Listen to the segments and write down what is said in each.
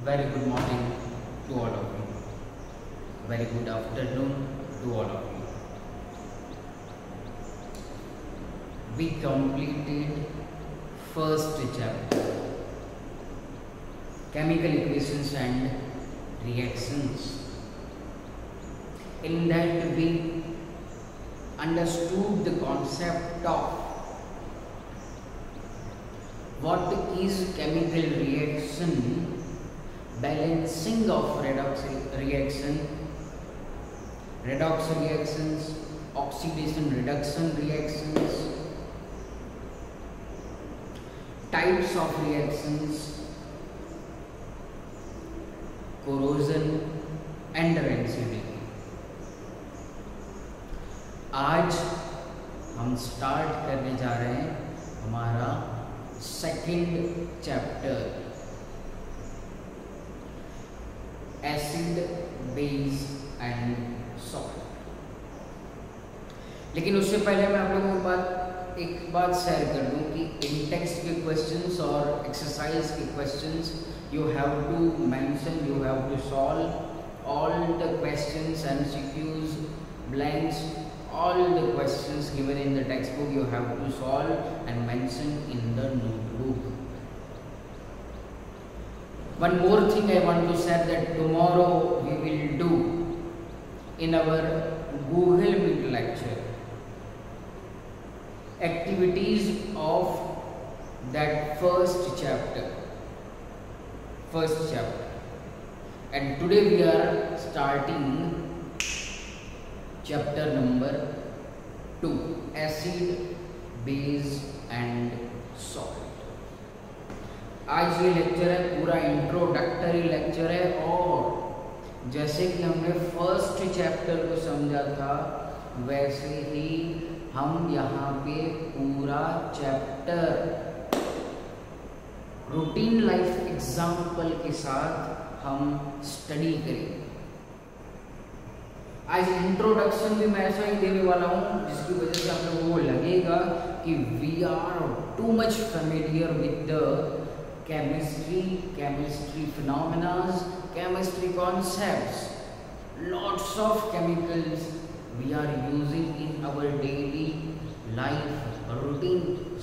Very good morning to all of you. Very good afternoon to all of you. We completed first chapter, chemical equations and reactions. In that we understood the concept of what is chemical reaction, balancing of redox reactions, oxidation reduction reactions, types of reactions, corrosion and rancidity. आज हम start करने जा रहे हैं हमारा second chapter, acid, base and salt. लेकिन उससे पहले मैं आप लोगों के पास एक बात शेयर कर दूं कि इन टेक्स्ट के क्वेश्चंस और एक्सरसाइज के questions you have to mention, you have to solve all the questions, MCQs, blanks, all the questions given in the textbook you have to solve and mention in the notebook. One more thing I want to say, that tomorrow we will do in our Google Meet lecture activities of that first chapter, and today we are starting chapter number 2, acid, base and salt. आज ये lecture है पूरा introductory lecture है, और जैसे कि हमने first chapter को समझा था वैसे ही हम यहाँ पे पूरा चैप्टर रूटीन लाइफ एग्जाम्पल के साथ हम स्टडी करेंगे. आज इंट्रोडक्शन भी मैं ऐसा ही देने वाला हूँ जिसकी वजह से आप लोगों को लगेगा कि we are too much familiar with the chemistry phenomenas, chemistry concepts, lots of chemicals we are using in our daily life routine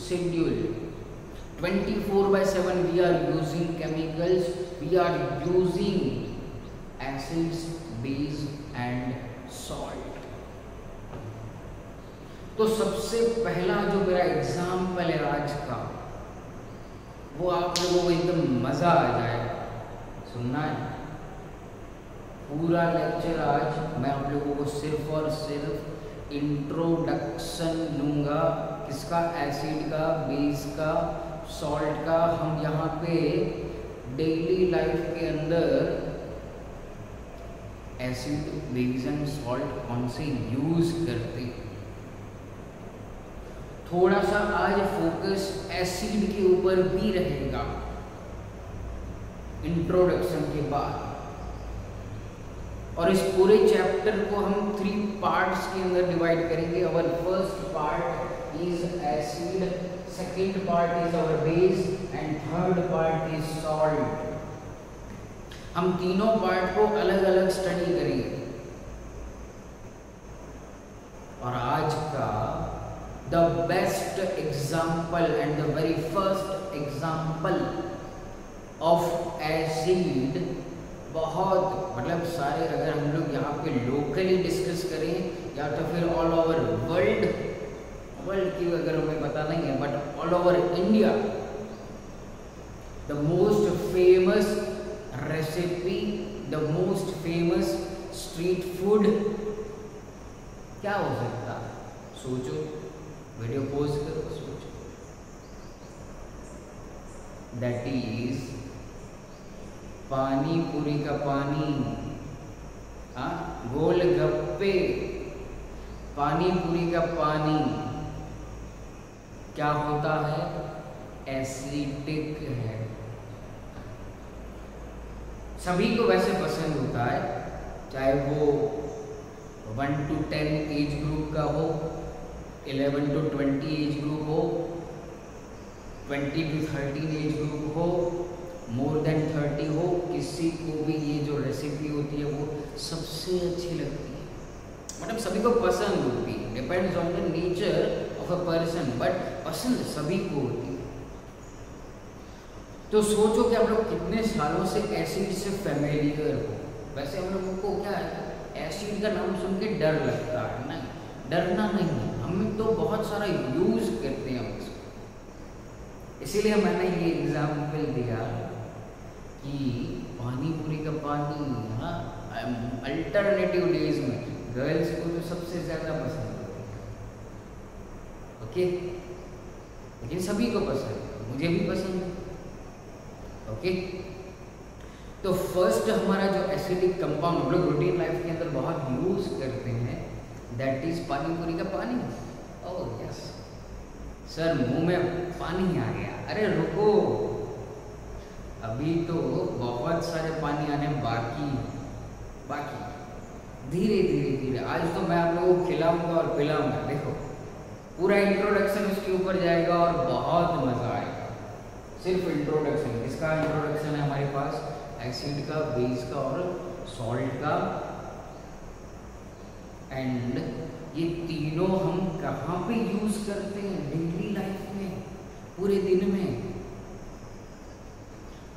schedule. 24/7 we are using chemicals, we are using acids, base and salt. तो सबसे पहला जो मेरा example है आज का, वो आप लोगों को एकदम मजा आ जाएगा, सुनना है पूरा लेक्चर. आज मैं आप लोगों को सिर्फ और सिर्फ इंट्रोडक्शन लूंगा. किसका? एसिड का, बेस का, सॉल्ट का. हम यहाँ पे डेली लाइफ के अंदर एसिड, बेस एंड सॉल्ट कौन से यूज करते हैं. थोड़ा सा आज फोकस एसिड के ऊपर भी रहेगा इंट्रोडक्शन के बाद, और इस पूरे चैप्टर को हम 3 पार्ट्स के अंदर डिवाइड करेंगे. Our first part is acid, second part is our base and third part is salt. हम तीनों पार्ट को अलग अलग स्टडी करेंगे. और आज का the best example and the very first example of acid, बहुत मतलब सारे, अगर हम लोग यहाँ पे लोकली डिस्कस करें या तो फिर ऑल ओवर वर्ल्ड की अगर हमें पता नहीं है, but all over India the most famous recipe, the most famous street food क्या हो सकता है? सोचो, वीडियो पॉज करो, सोचो. दैट इज पानी पूरी का पानी. गोलगप्पे, पानी पूरी का पानी क्या होता है? एसिडिक है. सभी को वैसे पसंद होता है, चाहे वो 1 to 10 एज ग्रुप का हो, 11 to 20 एज ग्रुप हो, 20 to 13 एज ग्रुप हो, मोर देन 30 हो, किसी को भी ये जो रेसिपी होती है वो सबसे अच्छी लगती है, मतलब सभी को पसंद होती है, depends on the nature of a person, but पसंद सभी को होती है। तो सोचो कि आप लोग कितने सालों से एसिड से फेमिलियर हो। वैसे हम लोगों को क्या है, एसिड का नाम सुन के डर लगता है, नहीं, डरना नहीं है, हम तो बहुत सारा यूज करते हैं उसको। इसीलिए मैंने ये एग्जाम्पल दिया कि पानी पूरी का पानी, हाँ, अल्टरनेटिव डेज में गर्ल्स को तो सबसे ज़्यादा पसंद है, ओके, लेकिन सभी को पसंद है, मुझे भी पसंद है, ओके। तो फर्स्ट हमारा जो एसिडिक कंपाउंड हम लोग रूटीन लाइफ के अंदर बहुत यूज करते हैं, दैट इज पानी पूरी का पानी। ओह यस सर, मुंह में पानी आ गया। अरे रुको, अभी तो बहुत सारे पानी आने बाकी, धीरे धीरे धीरे। आज तो मैं आप लोगों को खिलाऊंगा और पिलाऊंगा, देखो पूरा इंट्रोडक्शन उसके ऊपर जाएगा और बहुत मजा आएगा। सिर्फ इंट्रोडक्शन, इसका इंट्रोडक्शन है हमारे पास एसिड का, बेस का और सॉल्ट का, एंड ये तीनों हम कहाँ पे यूज करते हैं डेली लाइफ में, पूरे दिन में,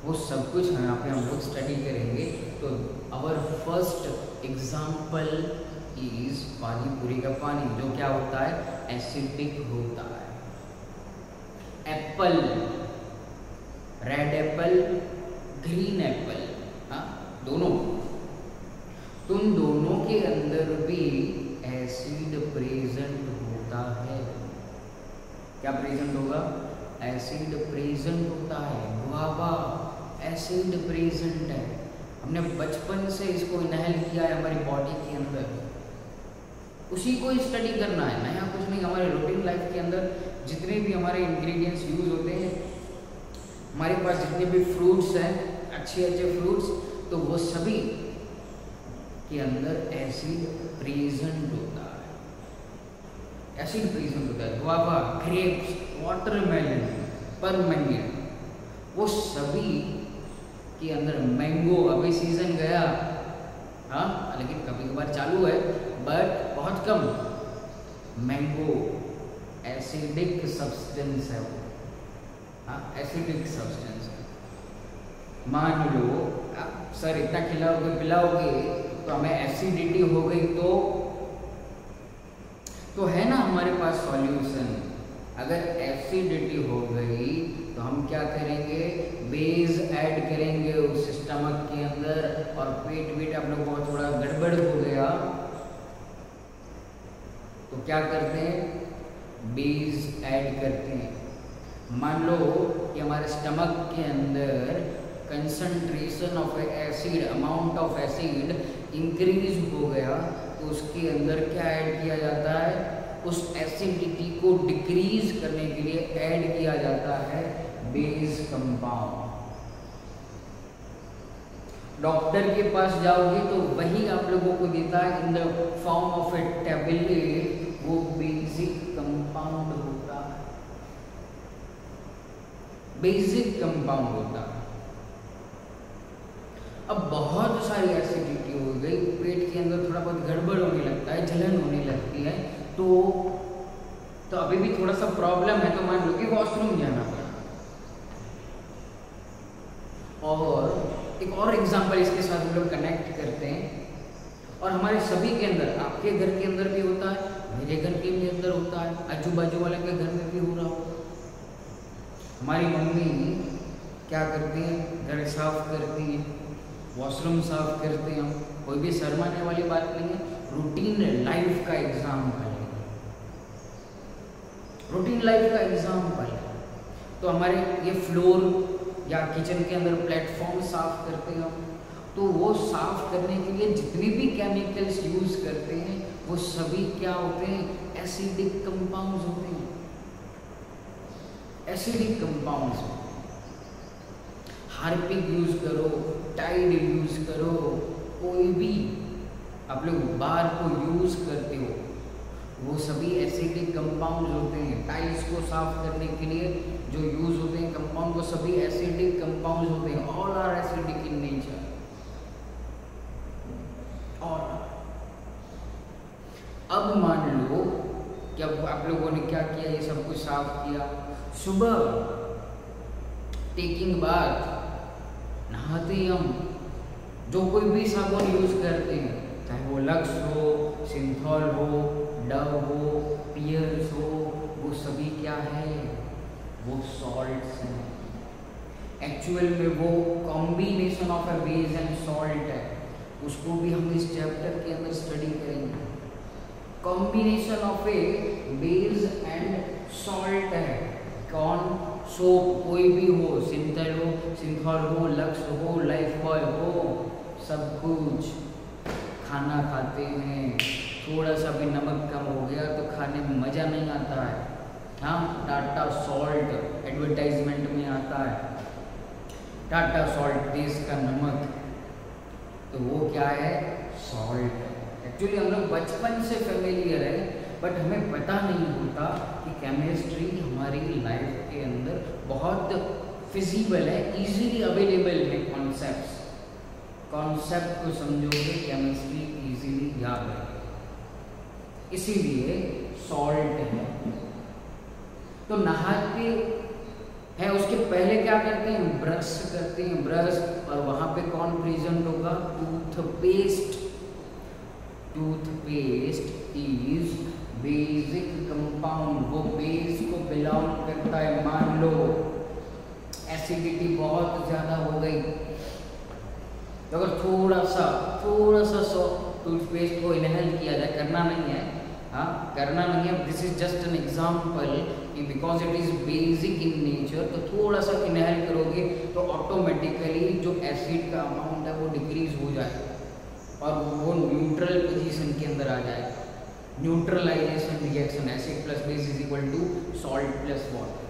वो सब कुछ यहाँ पे हम लोग स्टडी करेंगे। तो आवर फर्स्ट एग्जाम्पल इज पानी पूरी का पानी, जो क्या होता है, एसिडिक होता है। Apple, red Apple, green Apple, हाँ दोनों, तुम दोनों के अंदर भी एसिड प्रेजेंट होता है। क्या प्रेजेंट होगा, एसिड प्रेजेंट होता है। गुआवा एसिड प्रेजेंट है, हमने बचपन से इसको इनहेल किया है हमारी बॉडी के अंदर, उसी को स्टडी करना है, नया कुछ नहीं। हमारे रूटीन लाइफ के अंदर जितने भी हमारे इंग्रेडिएंट्स यूज होते हैं, हमारे पास जितने भी फ्रूट्स हैं, अच्छे अच्छे फ्रूट्स, तो वो सभी के अंदर एसिड प्रेजेंट होता है, एसिड प्रेजेंट होता है। गुआवा, ग्रेप्स, वाटरमेलन, परमेंगन, वो सभी के अंदर, मैंगो अभी सीजन गया, हाँ लेकिन कभी कभार चालू है बट बहुत कम, मैंगो एसिडिक सब्सटेंस है वो, हाँ एसिडिक सब्सटेंस है। मान लो आप सर इतना खिलाओगे पिलाओगे तो हमें एसिडिटी हो गई, तो है ना हमारे पास सॉल्यूशन। अगर एसिडिटी हो गई तो हम क्या करेंगे, बेस ऐड करेंगे उस स्टमक के अंदर, और पेट वेट आप लोगों को थोड़ा गड़बड़ हो गया तो क्या करते हैं, बेस ऐड करते हैं। मान लो कि हमारे स्टमक के अंदर concentration of acid, amount of acid increase हो गया, तो उसके अंदर क्या ऐड किया जाता है, उस एसिडिटी को डिक्रीज करने के लिए ऐड किया जाता है बेस कंपाउंड। डॉक्टर के पास जाओगे तो वही आप लोगों को देता है in the form of A tablet, वो बेसिक कंपाउंड होता है, बेसिक कंपाउंड होता है। अब बहुत सारी एसिडिटी हो गई, पेट के अंदर थोड़ा बहुत गड़बड़ होने लगता है, जलन होने लगती है, तो अभी भी थोड़ा सा प्रॉब्लम है, तो मान लो कि वॉशरूम जाना पड़ा। और एक और एग्जांपल इसके साथ हम लोग कनेक्ट करते हैं, और हमारे सभी के अंदर, आपके घर के अंदर भी होता है, मेरे घर के भी अंदर होता है, आजू बाजू वाले के घर में भी हो रहा होगा। हमारी मम्मी क्या करती है, घर साफ करती है, वॉशरूम साफ करते हैं, कोई भी शर्माने वाली बात नहीं है, रूटीन लाइफ का एग्जाम्पल है, रूटीन लाइफ का एग्जाम्पल है। तो हमारे ये फ्लोर या किचन के अंदर प्लेटफॉर्म साफ करते हैं, तो वो साफ करने के लिए जितने भी केमिकल्स यूज करते हैं वो सभी क्या होते हैं, एसिडिक कंपाउंड्स होते हैं, एसिडिक कंपाउंड्स। हार्पिक यूज करो, टाइड यूज करो, कोई भी आप लोग बार को यूज करते हो वो सभी एसिडिक कंपाउंड होते हैं। टाइल्स को साफ करने के लिए जो यूज होते हैं कंपाउंड, वो सभी एसिडिक कंपाउंड होते हैं। All are acidic in nature. और अब मान लो कि अब आप लोगों ने क्या किया, ये सब कुछ साफ किया। सुबह टेकिंग बाथ, नहाते ही हम जो कोई भी साबुन यूज करते हैं, चाहे वो लक्स हो, सिंथॉल हो, डव हो, पियर्स हो, वो सभी क्या है, वो सॉल्ट्स हैं। एक्चुअल में वो combination of A base and salt है। उसको भी हम इस चैप्टर के अंदर स्टडी करेंगे। Combination of A base and salt है। कौन? सोप कोई भी हो, सिंथॉल हो, लक्स हो, लाइफ बॉय हो, सब कुछ। खाना खाते हैं, थोड़ा सा भी नमक कम हो गया तो खाने में मज़ा नहीं आता है। हाँ, टाटा सॉल्ट एडवर्टाइजमेंट में आता है, टाटा सॉल्ट देश का नमक, तो वो क्या है? सॉल्ट। एक्चुअली हम लोग बचपन से फेमिलियर है, बट हमें पता नहीं होता कि केमिस्ट्री हमारी लाइफ के अंदर बहुत फिजिबल है, इजीली अवेलेबल है। कॉन्सेप्ट को समझोगे केमिस्ट्री इजीली याद है, इसीलिए सॉल्ट है। तो नहाते हैं उसके पहले क्या करते हैं? ब्रश करते हैं, ब्रश, और वहां पे कौन प्रेजेंट होगा? Toothpaste. Toothpaste is basic compound, वो बेस को बिलोंग करता है। मान लो एसिडिटी बहुत ज़्यादा हो गई, तो अगर थोड़ा सा टूथपेस्ट को इनहेल किया जाए, करना नहीं है, हाँ करना नहीं है, this is just an example, because it is basic in nature. तो थोड़ा सा इनहेल करोगे तो ऑटोमेटिकली जो एसिड का अमाउंट है वो डिक्रीज हो जाएगा और वो न्यूट्रल पोजीशन के अंदर आ जाएगा। Neutralization reaction, acid plus base is equal to salt plus water,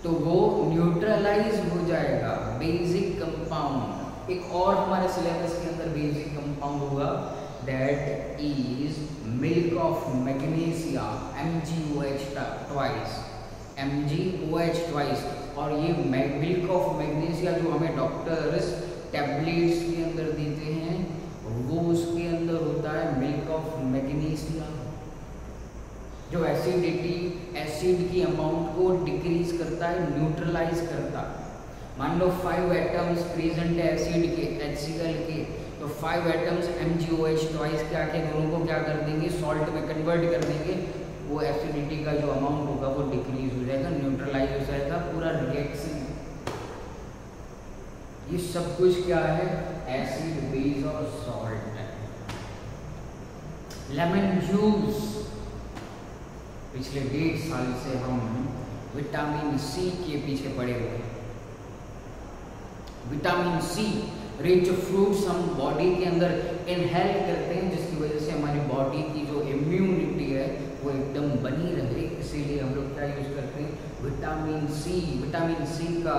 तो वो न्यूट्रलाइज हो जाएगा। बेसिक कंपाउंड, एक और हमारे सिलेबस के अंदर बेसिक कंपाउंड होगा, that is milk of magnesia, MgOH twice, MgOH twice. और ये मिल्क ऑफ मैग्नीशिया जो हमें डॉक्टर्स टैबलेट्स के अंदर देते हैं, वो उसके अंदर होता है मिल्क ऑफ मैग्नीशिया, जो एसिडिटी, एसिड की अमाउंट को डिक्रीज करता है, न्यूट्रलाइज करता है। मान लो 5 एटम्स प्रेजेंट है एसिड के, HCl के, तो 5 एटम्स MgOH ट्वाइस के आके दोनों को क्या कर देंगे? सॉल्ट में कन्वर्ट कर देंगे। वो एसिडिटी का जो अमाउंट होगा वो डिक्रीज हो जाएगा, न्यूट्रलाइज हो जाएगा, पूरा रिएक्शन। ये सब कुछ क्या है? एसिड, बेस और सॉल्ट है। लेमन जूस, पिछले 1.5 साल से हम विटामिन सी के पीछे पड़े हुए हैं। विटामिन सी रिच फ्रूट्स हम बॉडी के अंदर इनहेल करते हैं, जिसकी वजह से हमारी बॉडी की जो इम्यूनिटी है वो एकदम बनी रहे। इसीलिए हम लोग क्या यूज करते हैं? Vitamin C. विटामिन सी का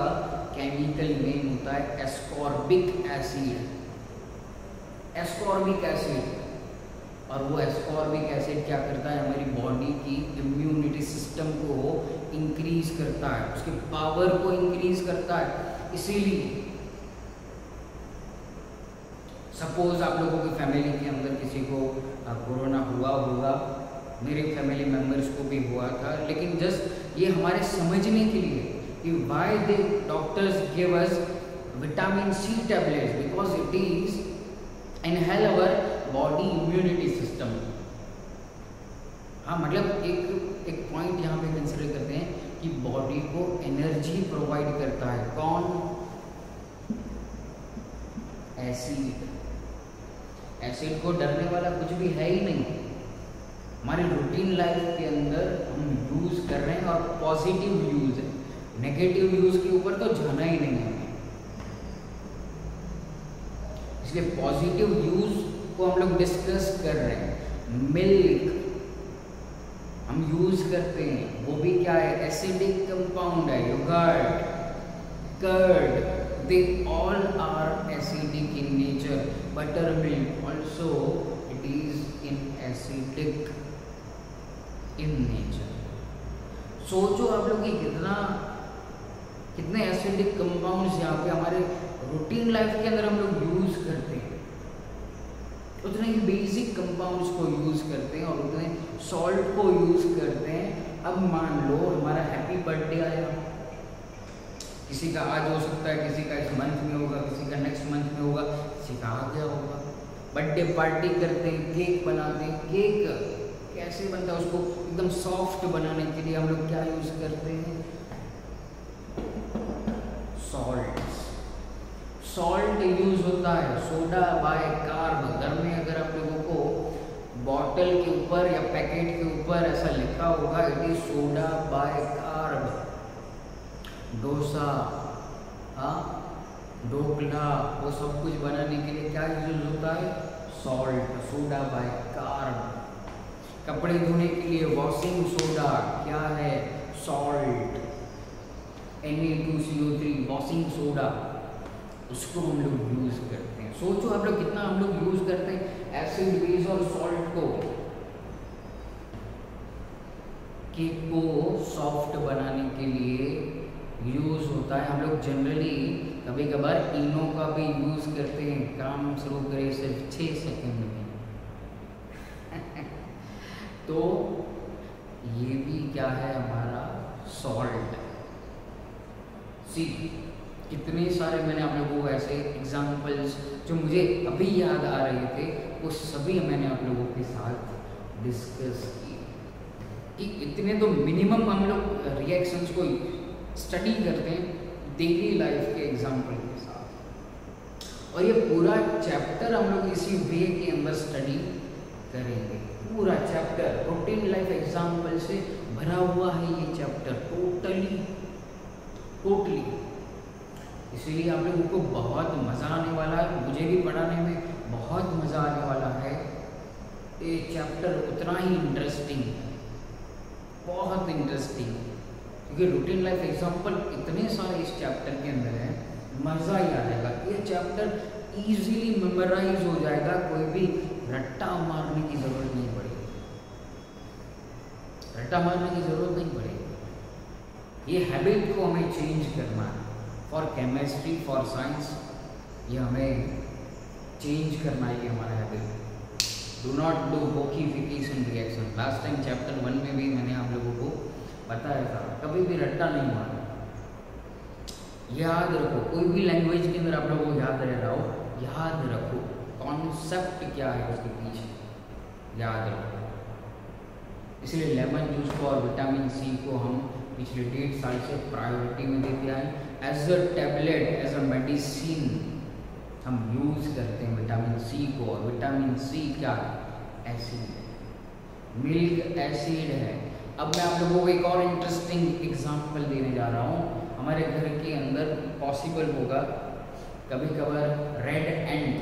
केमिकल नेम होता है एस्कॉर्बिक एसिड। एस्कॉर्बिक एसिड, और वो एस्कॉर्बिक एसिड क्या करता है? हमारी बॉडी की इम्यूनिटी सिस्टम को इंक्रीज करता है, उसके पावर को इंक्रीज करता है। इसीलिए सपोज आप लोगों की फैमिली के अंदर किसी को कोरोना हुआ होगा, मेरे फैमिली मेम्बर्स को भी हुआ था, लेकिन जस्ट ये हमारे समझने के लिए कि why they doctors give us vitamin C tablets, because it is inhale our body immunity system. हाँ, मतलब एक पॉइंट यहाँ पे कंसिडर करते हैं कि बॉडी को एनर्जी प्रोवाइड करता है। कौन? एसिड। एसिड को डरने वाला कुछ भी है ही नहीं। हमारी रूटीन लाइफ के अंदर हम यूज कर रहे हैं और पॉजिटिव यूज है, नेगेटिव यूज के ऊपर तो जाना ही नहीं है। इसलिए पॉजिटिव यूज को हम लोग डिस्कस कर रहे हैं। मिल्क हम यूज करते हैं, वो भी क्या है? एसिडिक कंपाउंड है। Yogurt, curd, they all are acidic in nature. Buttermilk also, it is in acidic in nature. सोचो आप लोग कि कितने एसिडिक कंपाउंड्स यहाँ पे हमारे रूटीन लाइफ के अंदर हम लोग यूज करते हैं, उतने ही बेसिक कंपाउंड्स को यूज करते हैं और उतने सॉल्ट को यूज करते हैं। अब मान लो हमारा हैप्पी बर्थडे आएगा, किसी का आज हो सकता है, किसी का इस मंथ में होगा, किसी का नेक्स्ट मंथ में होगा, किसी का आ गया होगा। बर्थडे पार्टी करते हैं, केक बनाते हैं। केक कैसे बनता है? उसको एकदम सॉफ्ट बनाने के लिए हम लोग क्या यूज करते हैं? सॉल्ट। सॉल्ट यूज होता है, सोडा बाइकार्ब। घर में अगर आप लोगों को बॉटल के ऊपर या पैकेट के ऊपर ऐसा लिखा होगा it is soda bicarb. Dosa, dhokla, वो सब कुछ बनाने के लिए क्या यूज होता है? Salt, soda bicarb. कपड़े धोने के लिए वॉशिंग सोडा क्या है? सॉल्ट, Na2CO3 वॉशिंग सोडा, उसको हम लोग यूज करते हैं। सोचो आप लोग कितना हम लोग यूज करते हैं एसिड, बेस और सॉल्ट को। केक को सॉफ्ट बनाने के लिए यूज होता है। हम लोग जनरली कभी कभार इनो का भी यूज करते हैं। काम शुरू करें सिर्फ 6 सेकंड में। तो ये भी क्या है? हमारा सॉल्ट। सी कितने सारे मैंने आप लोगों को ऐसे एग्जाम्पल्स जो मुझे अभी याद आ रहे थे वो सभी मैंने आप लोगों के साथ डिस्कस किए कि इतने तो मिनिमम हम लोग रिएक्शंस को स्टडी करते हैं डेली लाइफ के एग्जाम्पल के साथ। और ये पूरा चैप्टर हम लोग इसी वे के अंदर स्टडी करेंगे। पूरा चैप्टर रूटीन लाइफ एग्जाम्पल से भरा हुआ है ये चैप्टर टोटली। इसीलिए आप लोगों को बहुत मज़ा आने वाला है, मुझे भी पढ़ाने में बहुत मज़ा आने वाला है। ये चैप्टर उतना ही इंटरेस्टिंग है, बहुत इंटरेस्टिंग, क्योंकि रूटीन लाइफ एग्जाम्पल इतने सारे इस चैप्टर के अंदर है, मज़ा ही आ जाएगा। ये चैप्टर इजीली मेमोराइज हो जाएगा, कोई भी रट्टा मारने की ज़रूरत नहीं पड़ेगी, रट्टा मारने की ज़रूरत नहीं पड़ेगी। ये हैबिट को हमें चेंज करना है। फॉर केमिस्ट्री, फॉर साइंस, ये हमें चेंज करना है, ये हमारा हैबिट। डू नॉट डू बोकिफिकेशन रिएक्शन। लास्ट टाइम चैप्टर 1 में भी मैंने आप लोगों को बताया था, कभी भी रट्टा नहीं मारना। याद रखो, कोई भी लैंग्वेज के अंदर आप लोगों को याद रह रहा हो, याद रखो कॉन्सेप्ट क्या है उसके पीछे, याद रखो। इसलिए लेमन जूस को और विटामिन सी को हम पिछले 1.5 साल से प्रायोरिटी में देते आए। As a tablet, as a medicine हम यूज करते हैं विटामिन सी को। और विटामिन सी क्या है? एसिड है, मिल्क एसिड है। अब मैं आप लोगों को एक और इंटरेस्टिंग एग्जांपल देने जा रहा हूँ। हमारे घर के अंदर पॉसिबल होगा कभी कभार रेड एंट,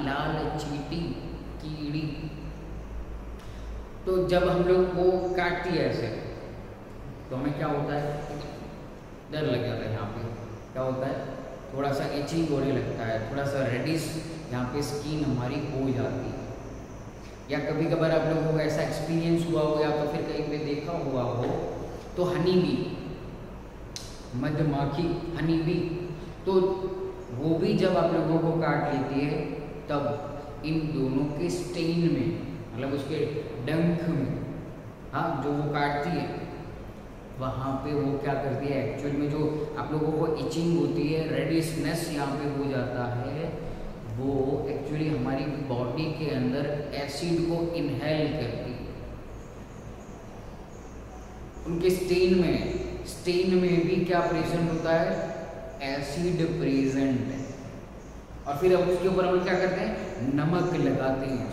लाल चींटी, कीड़ी, तो जब हम लोग वो काटती है ऐसे तो हमें क्या होता है? डर लग जाता है। यहाँ पे क्या होता है? थोड़ा सा इचिंग होने लगता है, थोड़ा सा रेडिश यहाँ पे स्किन हमारी हो जाती है। या कभी कभार आप लोगों को ऐसा एक्सपीरियंस हुआ हो या तो फिर कहीं पे देखा हुआ हो तो हनी बी, मधुमक्खी, हनी बी, तो वो भी जब आप लोगों को काट लेती है तब इन दोनों के स्टेन में, मतलब उसके डंक में, जो वो काटती है वहाँ पे वो क्या करती है, एक्चुअल में जो आप लोगों को इचिंग होती है, रेडिशनेस यहाँ पे हो जाता है, वो एक्चुअली हमारी बॉडी के अंदर एसिड को इनहेल करती है। उनके स्टेन में भी क्या प्रेजेंट होता है? एसिड प्रेजेंट है। और फिर अब उसके ऊपर हम क्या करते हैं? नमक लगाते हैं,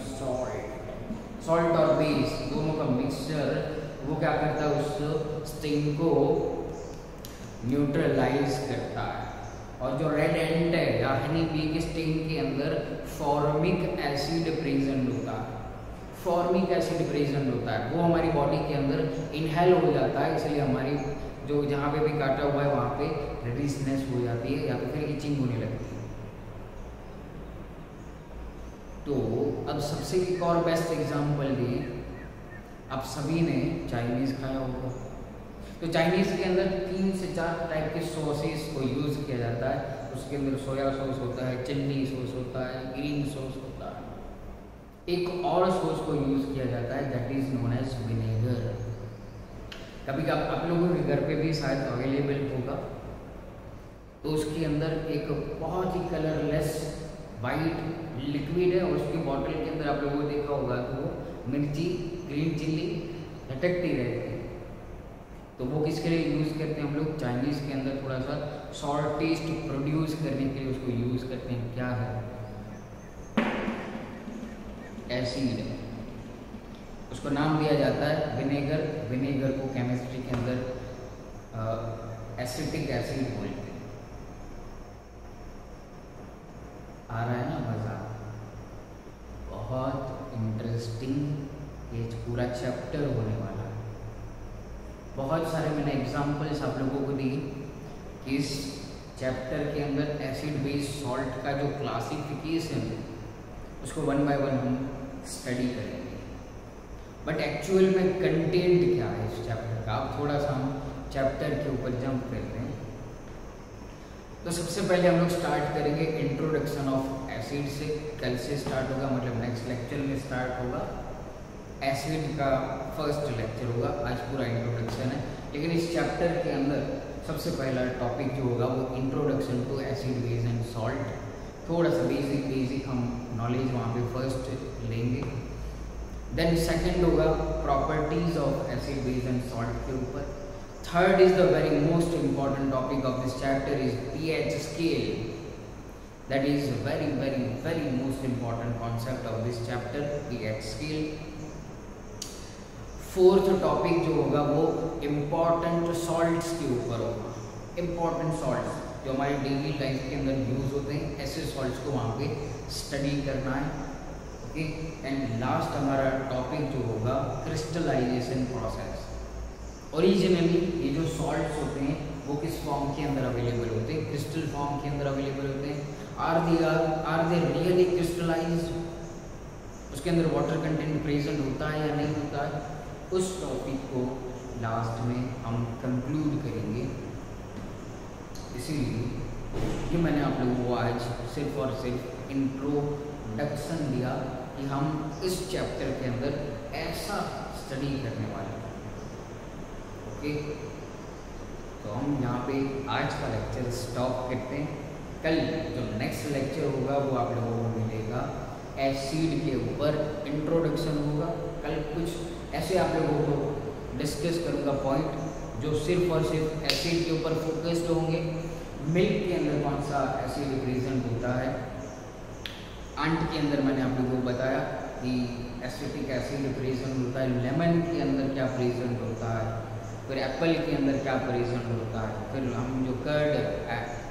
सॉल्ट और बेस दोनों का मिक्सचर, वो क्या करता है? उस स्टेन को न्यूट्रलाइज करता है। और जो रेड एंट है या हनी बी के स्टेन के अंदर फॉर्मिक एसिड प्रेजेंट होता है, फॉर्मिक एसिड प्रेजेंट होता है, वो हमारी बॉडी के अंदर इनहेल हो जाता है। इसलिए हमारी जो जहाँ पे भी काटा हुआ है वहाँ पे रेडिशनेस हो जाती है या तो फिर इचिंग होने लगती है। तो अब सबसे एक और बेस्ट एग्जांपल ये, आप सभी ने चाइनीज़ खाया होगा। तो चाइनीज़ के अंदर 3 से 4 टाइप के सॉसेस को यूज़ किया जाता है। उसके अंदर सोया सॉस होता है, चिल्ली सॉस होता है, ग्रीन सॉस होता है। एक और सॉस को यूज़ किया जाता है that is known as vinegar. कभी आप लोगों के घर पे भी शायद अवेलेबल होगा। तो उसके अंदर एक बहुत ही कलरलेस वाइट लिक्विड है, उसकी बॉटल के अंदर आप लोगों को देखा होगा तो वो मिर्ची ग्रीन चिल्ली लटकती रहती है। तो वो किसके लिए यूज़ करते हैं हम लोग? चाइनीज़ के अंदर थोड़ा सा सॉल्ट टेस्ट प्रोड्यूस करने के लिए उसको यूज़ करते हैं। क्या है? एसिड। उसको नाम दिया जाता है विनेगर। विनेगर को केमिस्ट्री के अंदर एसिटिक एसिड बोलते हैं। आ रहा है ना मज़ा? बहुत इंटरेस्टिंग ये पूरा चैप्टर होने वाला है। बहुत सारे मैंने एग्जांपल्स आप लोगों को दी कि इस चैप्टर के अंदर एसिड बेस सॉल्ट का जो क्लासिफिकेशन है उसको 1 बाय 1 हम स्टडी करेंगे। बट एक्चुअल में कंटेंट क्या है इस चैप्टर का, अब थोड़ा सा हम चैप्टर के ऊपर जंप करते हैं। तो सबसे पहले हम लोग स्टार्ट करेंगे इंट्रोडक्शन ऑफ एसिड से। कल से स्टार्ट होगा, मतलब नेक्स्ट लेक्चर में स्टार्ट होगा। एसिड का फर्स्ट लेक्चर होगा, आज पूरा इंट्रोडक्शन है। लेकिन इस चैप्टर के अंदर सबसे पहला टॉपिक जो होगा वो introduction to acid base and salt. थोड़ा सा बेसिक हम नॉलेज वहाँ पे फर्स्ट लेंगे। देन सेकंड होगा properties of acid base and salt के ऊपर। Third is the very most important topic of this chapter is pH scale. That is very most important concept of this chapter, pH scale. Fourth topic जो होगा वो important salts के ऊपर होगा। Important salts जो हमारे डेली लाइफ के अंदर यूज होते हैं, ऐसे सॉल्ट्स को वहाँ पे स्टडी करना है। ओके, एंड लास्ट हमारा टॉपिक जो होगा क्रिस्टलाइजेशन प्रोसेस। ओरिजिनली ये जो सॉल्ट्स होते हैं वो किस फॉर्म के अंदर अवेलेबल होते हैं? क्रिस्टल फॉर्म के अंदर अवेलेबल होते हैं। Are they really crystallized? उसके अंदर वाटर कंटेंट प्रेजेंट होता है या नहीं होता है? उस टॉपिक को लास्ट में हम कंक्लूड करेंगे। इसीलिए ये मैंने आप लोगों को आज सिर्फ और सिर्फ इंट्रोडक्शन दिया कि हम इस चैप्टर के अंदर ऐसा स्टडी करने वाले हैं। ओके, तो हम यहाँ पे आज का लेक्चर स्टॉप करते हैं। कल जो नेक्स्ट लेक्चर होगा वो आप लोगों को मिलेगा एसिड के ऊपर, इंट्रोडक्शन होगा। कल कुछ ऐसे आप लोगों को डिस्कस करूँगा पॉइंट जो सिर्फ और सिर्फ एसिड के ऊपर फोकस्ड होंगे। मिल्क के अंदर कौन सा एसिड प्रेजेंट होता है, अंट के अंदर मैंने आप लोगों को बताया कि एसिटिक एसिड प्रेजेंट होता है, लेमन के अंदर क्या प्रेजेंट होता है, फिर एप्पल के अंदर क्या प्रेजेंट होता है, फिर हम जो कर्ड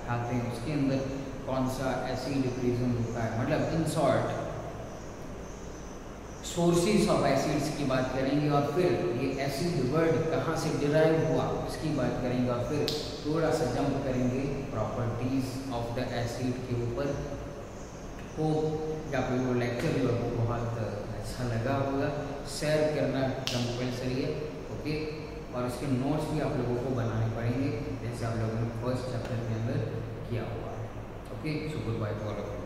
खाते हैं उसके अंदर कौन सा एसिड प्रेजेंट होता है। मतलब in short sources of acids की बात करेंगे, और फिर ये एसिड वर्ड कहाँ से डिराइव हुआ इसकी बात करेंगे, और फिर थोड़ा सा जंप करेंगे प्रॉपर्टीज ऑफ द एसिड के ऊपर। होप आप लोगों को लेक्चर जो है बहुत अच्छा लगा होगा। शेयर करना कंपल्सरी है। ओके, और उसके नोट्स भी आप लोगों को बनाने पड़ेंगे जैसे आप लोगों ने फर्स्ट चैप्टर के अंदर किया हुआ है। Okay, so good by two all of you.